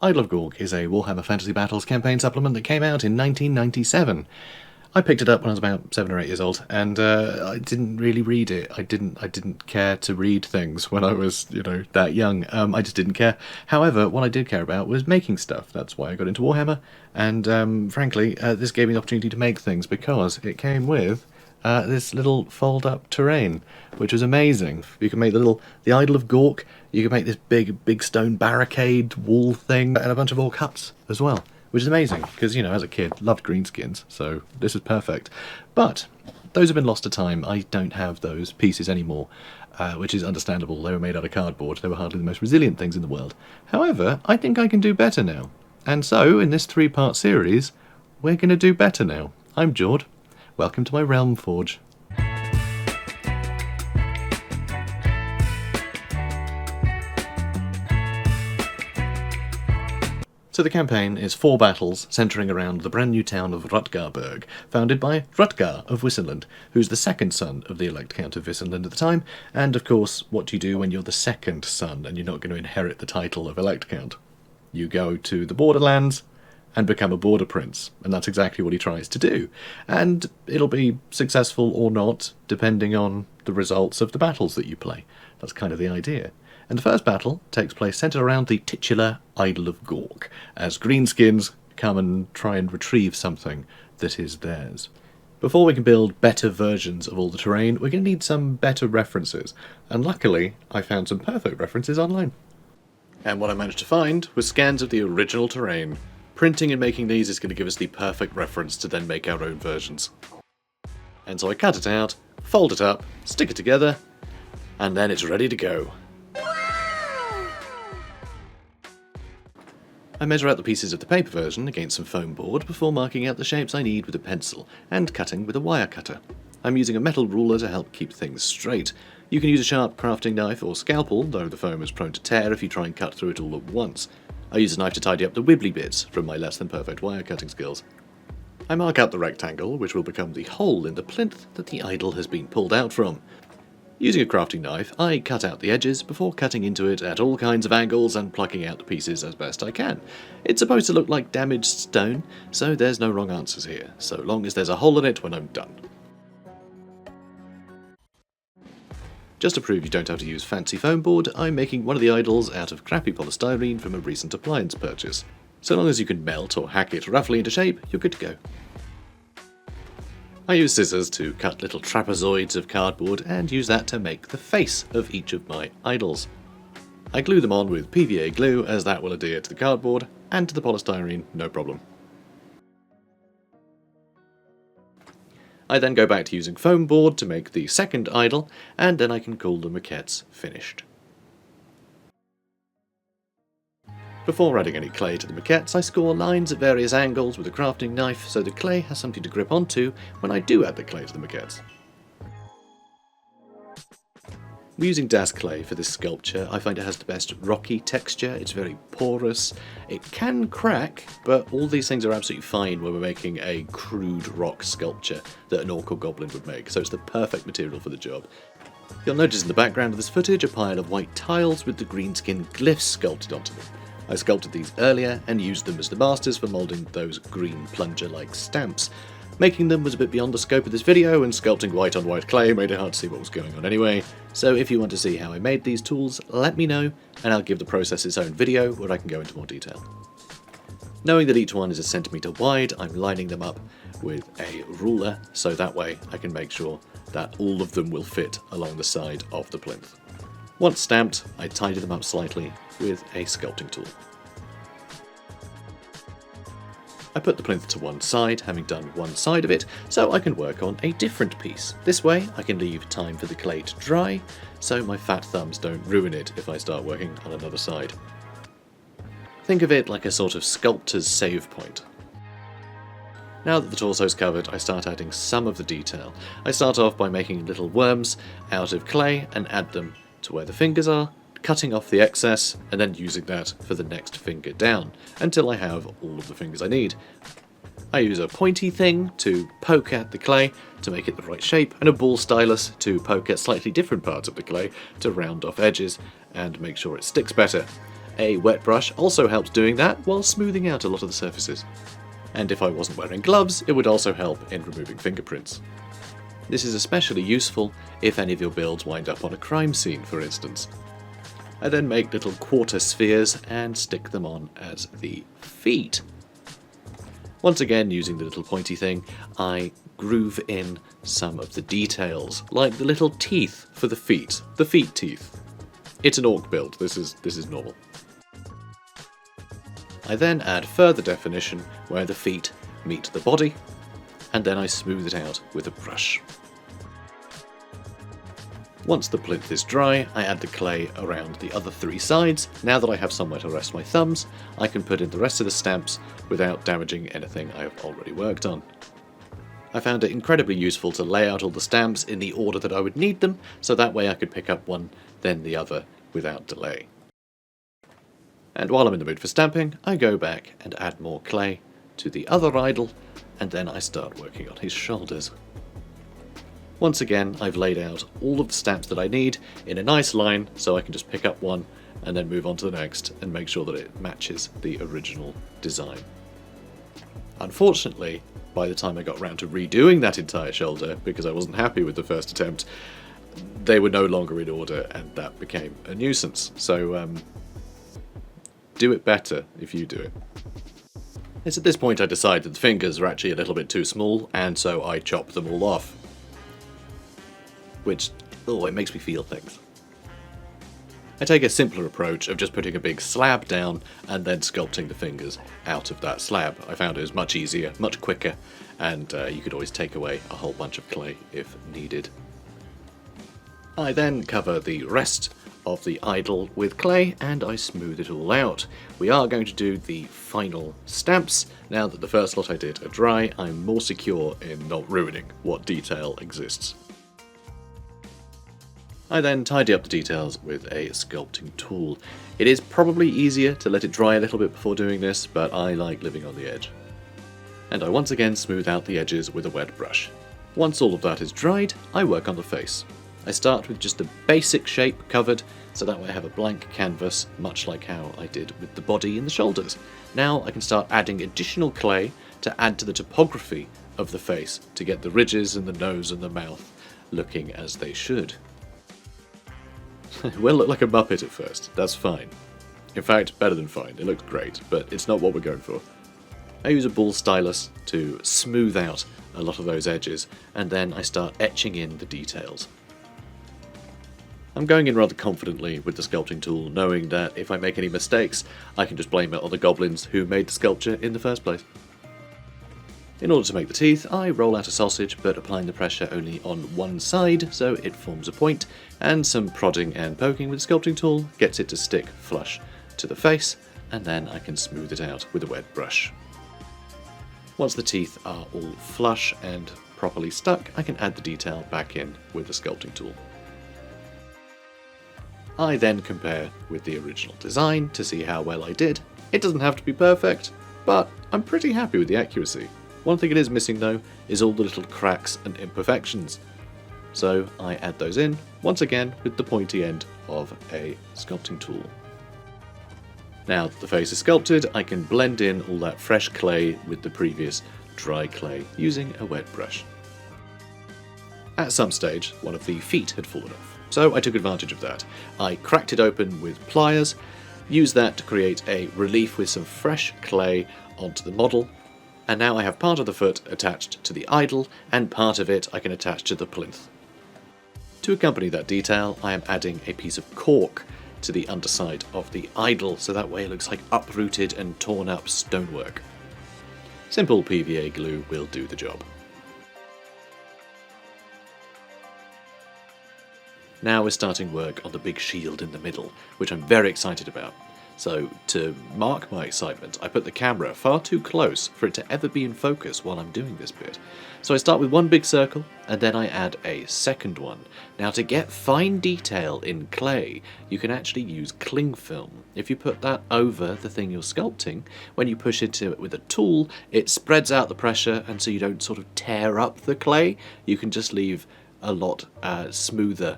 Idol of Gork is a Warhammer Fantasy Battles campaign supplement that came out in 1997. I picked it up when I was about 7 or 8 years old, and I didn't really read it. I didn't care to read things when I was, that young. I just didn't care. However, what I did care about was making stuff. That's why I got into Warhammer, and frankly, this gave me the opportunity to make things because it came with this little fold-up terrain, which was amazing. You can make the Idol of Gork. You can make this big stone barricade wall thing, and a bunch of orc huts as well, which is amazing because, as a kid, loved greenskins, so this is perfect. But those have been lost to time. I don't have those pieces anymore, which is understandable. They were made out of cardboard. They were hardly the most resilient things in the world. However, I think I can do better now. And so, in this 3-part series, we're going to do better now. I'm Jord. Welcome to my Realm Forge. So the campaign is 4 battles centering around the brand new town of Rutgarburg, founded by Rutgar of Wissenland, who's the second son of the elect Count of Wissenland at the time, and of course, what do you do when you're the second son and you're not going to inherit the title of elect Count? You go to the borderlands and become a border prince, and that's exactly what he tries to do. And it'll be successful or not, depending on the results of the battles that you play. That's kind of the idea. And the first battle takes place centred around the titular Idol of Gork, as greenskins come and try and retrieve something that is theirs. Before we can build better versions of all the terrain, we're going to need some better references, and luckily I found some perfect references online. And what I managed to find was scans of the original terrain. Printing and making these is going to give us the perfect reference to then make our own versions. And so I cut it out, fold it up, stick it together, and then it's ready to go. I measure out the pieces of the paper version against some foam board before marking out the shapes I need with a pencil and cutting with a wire cutter. I'm using a metal ruler to help keep things straight. You can use a sharp crafting knife or scalpel, though the foam is prone to tear if you try and cut through it all at once. I use a knife to tidy up the wibbly bits from my less than perfect wire cutting skills. I mark out the rectangle, which will become the hole in the plinth that the idol has been pulled out from. Using a crafting knife, I cut out the edges before cutting into it at all kinds of angles and plucking out the pieces as best I can. It's supposed to look like damaged stone, so there's no wrong answers here, so long as there's a hole in it when I'm done. Just to prove you don't have to use fancy foam board, I'm making one of the idols out of crappy polystyrene from a recent appliance purchase. So long as you can melt or hack it roughly into shape, you're good to go. I use scissors to cut little trapezoids of cardboard and use that to make the face of each of my idols. I glue them on with PVA glue as that will adhere to the cardboard and to the polystyrene, no problem. I then go back to using foam board to make the second idol, and then I can call the maquettes finished. Before adding any clay to the maquettes, I score lines at various angles with a crafting knife so the clay has something to grip onto when I do add the clay to the maquettes. We're using Das clay for this sculpture. I find it has the best rocky texture, it's very porous, it can crack, but all these things are absolutely fine when we're making a crude rock sculpture that an orc or goblin would make, so it's the perfect material for the job. You'll notice in the background of this footage a pile of white tiles with the greenskin glyphs sculpted onto them. I sculpted these earlier and used them as the masters for moulding those green plunger-like stamps. Making them was a bit beyond the scope of this video, and sculpting white on white clay made it hard to see what was going on anyway, so if you want to see how I made these tools, let me know, and I'll give the process its own video where I can go into more detail. Knowing that each one is a centimetre wide, I'm lining them up with a ruler, so that way I can make sure that all of them will fit along the side of the plinth. Once stamped, I tidy them up slightly with a sculpting tool. I put the plinth to one side, having done one side of it, so I can work on a different piece. This way I can leave time for the clay to dry, so my fat thumbs don't ruin it if I start working on another side. Think of it like a sort of sculptor's save point. Now that the torso's covered, I start adding some of the detail. I start off by making little worms out of clay and add them to where the fingers are, cutting off the excess and then using that for the next finger down until I have all of the fingers I need. I use a pointy thing to poke at the clay to make it the right shape, and a ball stylus to poke at slightly different parts of the clay to round off edges and make sure it sticks better. A wet brush also helps doing that while smoothing out a lot of the surfaces. And if I wasn't wearing gloves, it would also help in removing fingerprints. This is especially useful if any of your builds wind up on a crime scene, for instance. I then make little quarter spheres and stick them on as the feet. Once again, using the little pointy thing, I groove in some of the details, like the little teeth for the feet teeth. It's an orc build, this is normal. I then add further definition where the feet meet the body, and then I smooth it out with a brush. Once the plinth is dry, I add the clay around the other three sides. Now that I have somewhere to rest my thumbs, I can put in the rest of the stamps without damaging anything I have already worked on. I found it incredibly useful to lay out all the stamps in the order that I would need them, so that way I could pick up one, then the other, without delay. And while I'm in the mood for stamping, I go back and add more clay to the other idol, and then I start working on his shoulders. Once again, I've laid out all of the stamps that I need in a nice line, so I can just pick up one and then move on to the next and make sure that it matches the original design. Unfortunately, by the time I got round to redoing that entire shoulder, because I wasn't happy with the first attempt, they were no longer in order and that became a nuisance. So do it better if you do it. It's at this point I decide that the fingers are actually a little bit too small, and so I chop them all off. Which, it makes me feel things. I take a simpler approach of just putting a big slab down and then sculpting the fingers out of that slab. I found it was much easier, much quicker, and you could always take away a whole bunch of clay if needed. I then cover the rest of the idol with clay and I smooth it all out. We are going to do the final stamps. Now that the first lot I did are dry, I'm more secure in not ruining what detail exists. I then tidy up the details with a sculpting tool. It is probably easier to let it dry a little bit before doing this, but I like living on the edge. And I once again smooth out the edges with a wet brush. Once all of that is dried, I work on the face. I start with just the basic shape covered, so that way I have a blank canvas, much like how I did with the body and the shoulders. Now I can start adding additional clay to add to the topography of the face, to get the ridges and the nose and the mouth looking as they should. It will look like a Muppet at first, that's fine. In fact, better than fine, it looks great, but it's not what we're going for. I use a ball stylus to smooth out a lot of those edges, and then I start etching in the details. I'm going in rather confidently with the sculpting tool, knowing that if I make any mistakes, I can just blame it on the goblins who made the sculpture in the first place. In order to make the teeth, I roll out a sausage, but applying the pressure only on one side, so it forms a point, and some prodding and poking with the sculpting tool gets it to stick flush to the face, and then I can smooth it out with a wet brush. Once the teeth are all flush and properly stuck, I can add the detail back in with the sculpting tool. I then compare with the original design to see how well I did. It doesn't have to be perfect, but I'm pretty happy with the accuracy. One thing it is missing though is all the little cracks and imperfections. So I add those in, once again with the pointy end of a sculpting tool. Now that the face is sculpted, I can blend in all that fresh clay with the previous dry clay using a wet brush. At some stage, one of the feet had fallen off, so I took advantage of that. I cracked it open with pliers, used that to create a relief with some fresh clay onto the model, and now I have part of the foot attached to the idol, and part of it I can attach to the plinth. To accompany that detail, I am adding a piece of cork to the underside of the idol, so that way it looks like uprooted and torn up stonework. Simple PVA glue will do the job. Now we're starting work on the big shield in the middle, which I'm very excited about. So, to mark my excitement, I put the camera far too close for it to ever be in focus while I'm doing this bit. So I start with one big circle, and then I add a second one. Now to get fine detail in clay, you can actually use cling film. If you put that over the thing you're sculpting, when you push into it with a tool, it spreads out the pressure, and so you don't sort of tear up the clay. You can just leave a lot smoother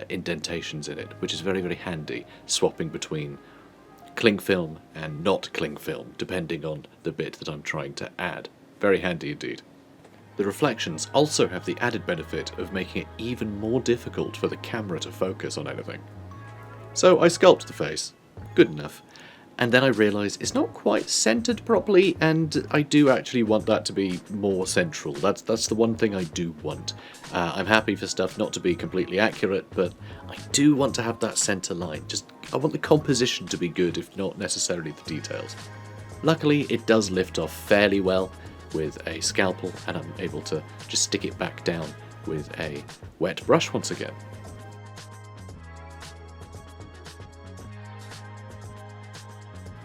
indentations in it, which is very, very handy, swapping between cling film and not cling film, depending on the bit that I'm trying to add. Very handy indeed. The reflections also have the added benefit of making it even more difficult for the camera to focus on anything. So I sculpt the face, good enough, and then I realise it's not quite centred properly, and I do actually want that to be more central. That's the one thing I do want. I'm happy for stuff not to be completely accurate, but I do want to have that centre line. I want the composition to be good, if not necessarily the details. Luckily, it does lift off fairly well with a scalpel, and I'm able to just stick it back down with a wet brush once again.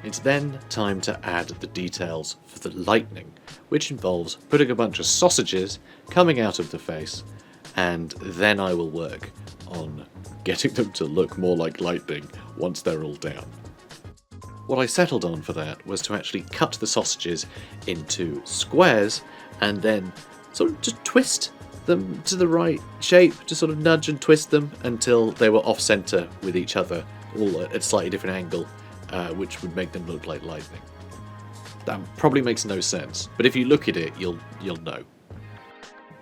It's then time to add the details for the lightning, which involves putting a bunch of sausages coming out of the face, and then I will work on getting them to look more like lightning once they're all down. What I settled on for that was to actually cut the sausages into squares and then sort of just twist them to the right shape, to sort of nudge and twist them until they were off-centre with each other, all at a slightly different angle. Which would make them look like lightning. That probably makes no sense, but if you look at it, you'll know.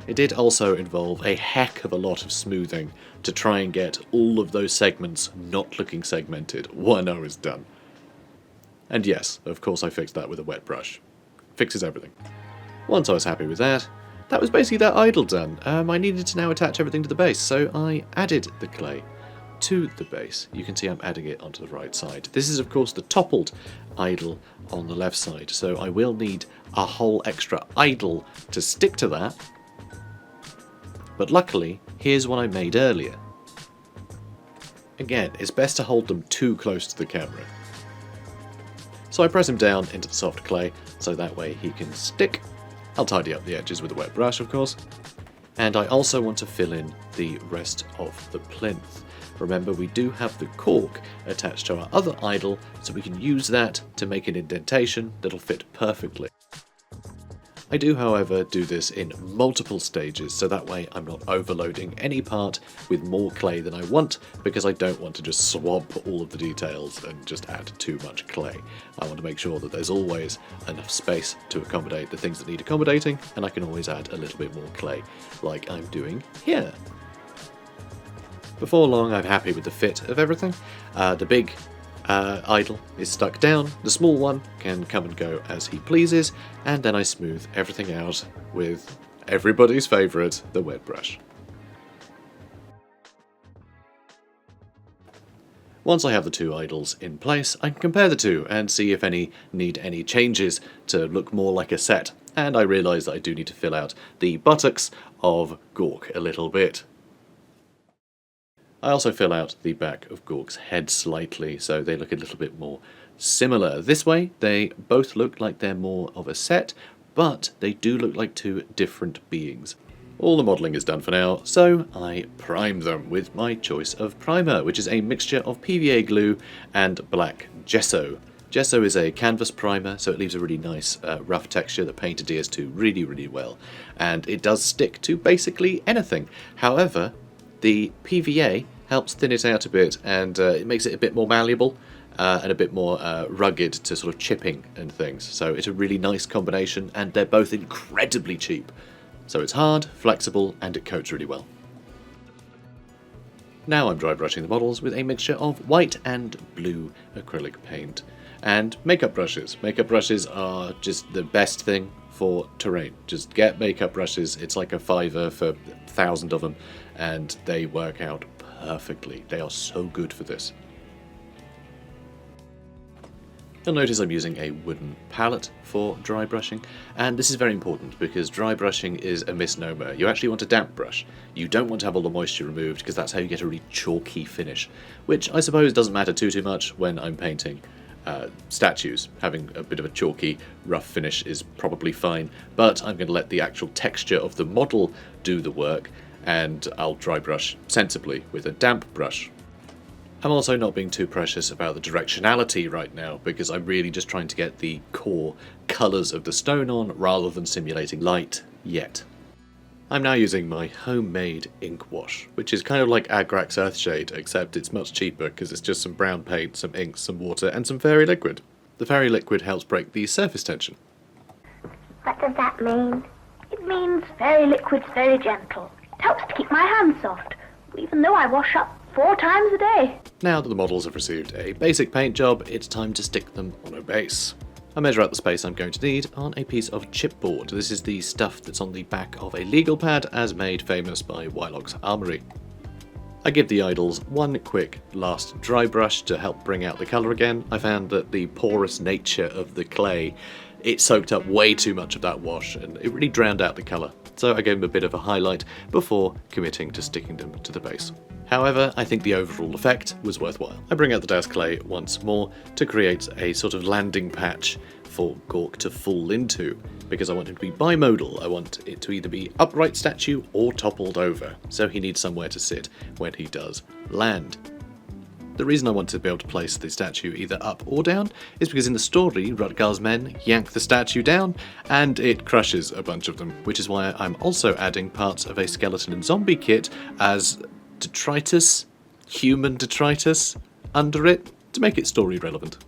It did also involve a heck of a lot of smoothing to try and get all of those segments not looking segmented when I was done. And yes, of course I fixed that with a wet brush. Fixes everything. Once I was happy with that, that was basically that idol done. I needed to now attach everything to the base, so I added the clay to the base. You can see I'm adding it onto the right side. This is of course the toppled idol on the left side, so I will need a whole extra idol to stick to that. But luckily, here's one I made earlier. Again, it's best to hold them too close to the camera. So I press him down into the soft clay, so that way he can stick. I'll tidy up the edges with a wet brush, of course. And I also want to fill in the rest of the plinth. Remember, we do have the cork attached to our other idol, so we can use that to make an indentation that'll fit perfectly. I do, however, do this in multiple stages, so that way I'm not overloading any part with more clay than I want, because I don't want to just swamp all of the details and just add too much clay. I want to make sure that there's always enough space to accommodate the things that need accommodating, and I can always add a little bit more clay, like I'm doing here. Before long, I'm happy with the fit of everything. The big idol is stuck down, the small one can come and go as he pleases, and then I smooth everything out with everybody's favourite, the wet brush. Once I have the two idols in place, I can compare the two and see if any need any changes to look more like a set, and I realise that I do need to fill out the buttocks of Gork a little bit. I also fill out the back of Gork's head slightly, so they look a little bit more similar. This way, they both look like they're more of a set, but they do look like two different beings. All the modelling is done for now, so I prime them with my choice of primer, which is a mixture of PVA glue and black gesso. Gesso is a canvas primer, so it leaves a really nice rough texture that paint adheres to really, really well. And it does stick to basically anything. However, the PVA helps thin it out a bit, and it makes it a bit more malleable and a bit more rugged to sort of chipping and things. So it's a really nice combination, and they're both incredibly cheap. So it's hard, flexible, and it coats really well. Now I'm dry brushing the models with a mixture of white and blue acrylic paint. And makeup brushes. Makeup brushes are just the best thing for terrain. Just get makeup brushes, it's like a $5 for 1,000 of them, and they work out perfectly. They are so good for this. You'll notice I'm using a wooden palette for dry brushing, and this is very important because dry brushing is a misnomer. You actually want a damp brush. You don't want to have all the moisture removed because that's how you get a really chalky finish, which I suppose doesn't matter too much when I'm painting statues. Having a bit of a chalky, rough finish is probably fine, but I'm going to let the actual texture of the model do the work, and I'll dry brush sensibly with a damp brush. I'm also not being too precious about the directionality right now, because I'm really just trying to get the core colours of the stone on rather than simulating light yet. I'm now using my homemade ink wash, which is kind of like Agrax Earthshade, except it's much cheaper because it's just some brown paint, some ink, some water, and some fairy liquid. The fairy liquid helps break the surface tension. What does that mean? It means fairy liquid's very gentle. It helps to keep my hands soft, even though I wash up 4 times a day. Now that the models have received a basic paint job, it's time to stick them on a base. I measure out the space I'm going to need on a piece of chipboard. This is the stuff that's on the back of a legal pad, as made famous by Wylock's Armoury. I give the idols one quick last dry brush to help bring out the colour again. I found that the porous nature of the clay, it soaked up way too much of that wash and it really drowned out the colour. So I gave them a bit of a highlight before committing to sticking them to the base. However, I think the overall effect was worthwhile. I bring out the Daz clay once more to create a sort of landing patch for Gork to fall into, because I want him to be bimodal. I want it to either be upright statue or toppled over, so he needs somewhere to sit when he does land. The reason I want to be able to place the statue either up or down is because in the story, Rutgar's men yank the statue down and it crushes a bunch of them, which is why I'm also adding parts of a skeleton and zombie kit as detritus, human detritus, under it to make it story relevant.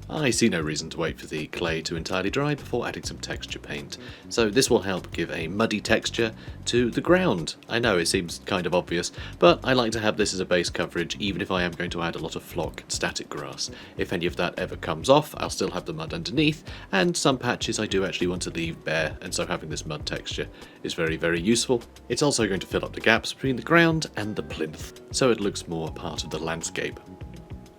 I see no reason to wait for the clay to entirely dry before adding some texture paint, so this will help give a muddy texture to the ground. I know it seems kind of obvious, but I like to have this as a base coverage even if I am going to add a lot of flock and static grass. If any of that ever comes off, I'll still have the mud underneath, and some patches I do actually want to leave bare, and so having this mud texture is very, very useful. It's also going to fill up the gaps between the ground and the plinth, so it looks more part of the landscape.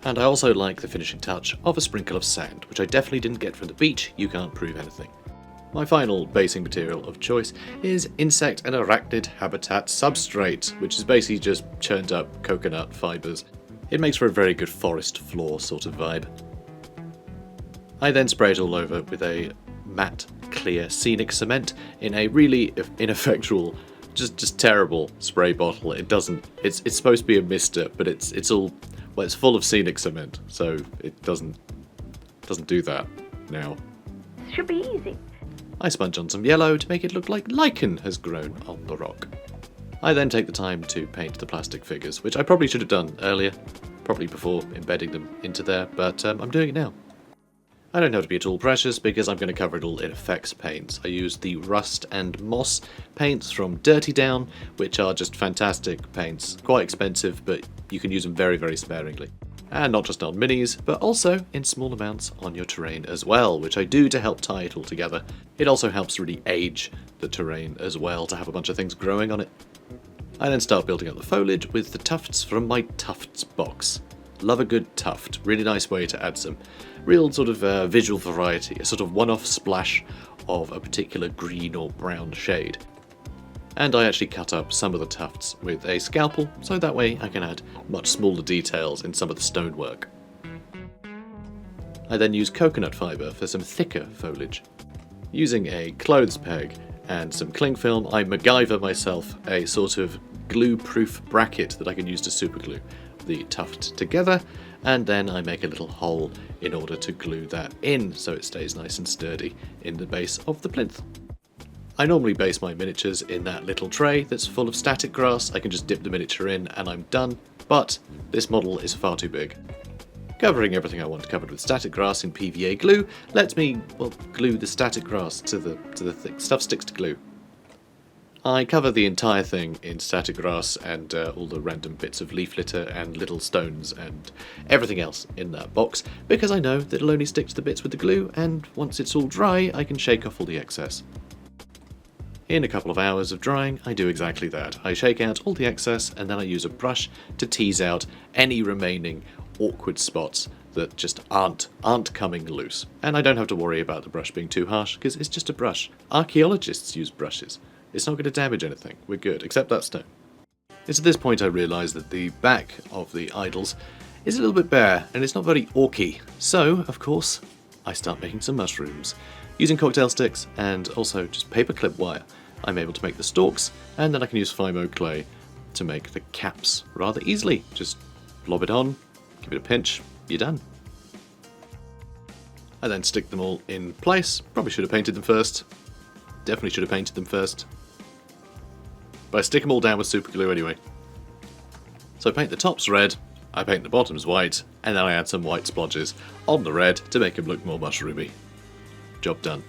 And I also like the finishing touch of a sprinkle of sand, which I definitely didn't get from the beach. You can't prove anything. My final basing material of choice is insect and arachnid habitat substrate, which is basically just churned up coconut fibres. It makes for a very good forest floor sort of vibe. I then spray it all over with a matte, clear scenic cement in a really ineffectual, just terrible spray bottle. It's supposed to be a mister, but it's all, well, it's full of scenic cement, so it doesn't do that now. Should be easy. I sponge on some yellow to make it look like lichen has grown on the rock. I then take the time to paint the plastic figures, which I probably should have done earlier, probably before embedding them into there, but I'm doing it now. I don't have to be at all precious because I'm going to cover it all in effects paints. I use the Rust and Moss paints from Dirty Down, which are just fantastic paints, quite expensive, but you can use them very, very sparingly. And not just on minis, but also in small amounts on your terrain as well, which I do to help tie it all together. It also helps really age the terrain as well, to have a bunch of things growing on it. I then start building up the foliage with the tufts from my tufts box. Love a good tuft, really nice way to add some real sort of visual variety, a sort of one-off splash of a particular green or brown shade. And I actually cut up some of the tufts with a scalpel, so that way I can add much smaller details in some of the stonework. I then use coconut fibre for some thicker foliage. Using a clothes peg and some cling film, I MacGyver myself a sort of glue-proof bracket that I can use to superglue the tuft together, and then I make a little hole in order to glue that in so it stays nice and sturdy in the base of the plinth. I normally base my miniatures in that little tray that's full of static grass. I can just dip the miniature in and I'm done, but this model is far too big. Covering everything I want covered with static grass in PVA glue lets me, well, glue the static grass to the thick stuff sticks to glue. I cover the entire thing in static grass and all the random bits of leaf litter and little stones and everything else in that box, because I know that it'll only stick to the bits with the glue, and once it's all dry I can shake off all the excess. In a couple of hours of drying, I do exactly that. I shake out all the excess and then I use a brush to tease out any remaining awkward spots that just aren't coming loose. And I don't have to worry about the brush being too harsh, because it's just a brush. Archaeologists use brushes. It's not going to damage anything. We're good, except that stone. It's at this point I realise that the back of the idols is a little bit bare, and it's not very orky. So, of course, I start making some mushrooms. Using cocktail sticks and also just paperclip wire, I'm able to make the stalks, and then I can use Fimo clay to make the caps rather easily. Just lob it on, give it a pinch, you're done. I then stick them all in place. Probably should have painted them first. Definitely should have painted them first. but I stick them all down with super glue anyway. So I paint the tops red, I paint the bottoms white, and then I add some white splodges on the red to make them look more mushroomy. Job done.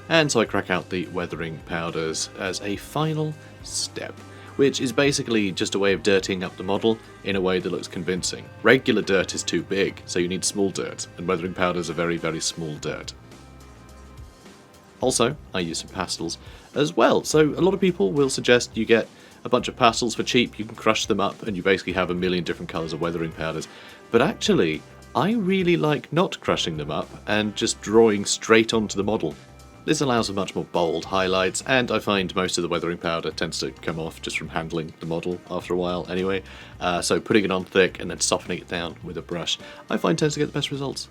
And so I crack out the weathering powders as a final step, which is basically just a way of dirtying up the model in a way that looks convincing. Regular dirt is too big, so you need small dirt, and weathering powders are very, very small dirt. Also, I use some pastels as well, so a lot of people will suggest you get a bunch of pastels for cheap, you can crush them up, and you basically have a million different colours of weathering powders. But actually, I really like not crushing them up and just drawing straight onto the model. This allows for much more bold highlights, and I find most of the weathering powder tends to come off just from handling the model after a while anyway, so putting it on thick and then softening it down with a brush, I find tends to get the best results.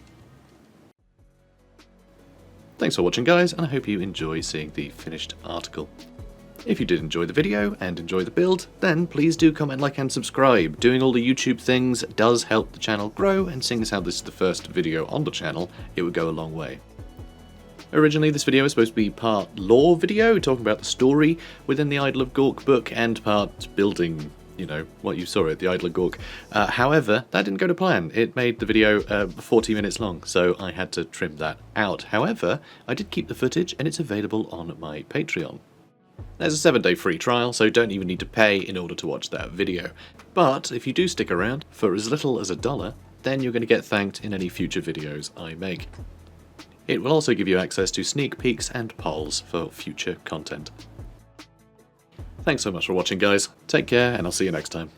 Thanks for watching guys, and I hope you enjoy seeing the finished article. If you did enjoy the video and enjoy the build, then please do comment, like and subscribe. Doing all the YouTube things does help the channel grow, and seeing as how this is the first video on the channel, it would go a long way. Originally this video was supposed to be part lore video, talking about the story within the Idol of Gork book, and part building, you know, what you saw at the Idol of Gork. However, that didn't go to plan. It made the video 40 minutes long, so I had to trim that out. However, I did keep the footage, and it's available on my Patreon. There's a 7-day free trial, so don't even need to pay in order to watch that video. But if you do stick around for as little as $1, then you're going to get thanked in any future videos I make. It will also give you access to sneak peeks and polls for future content. Thanks so much for watching guys, take care and I'll see you next time.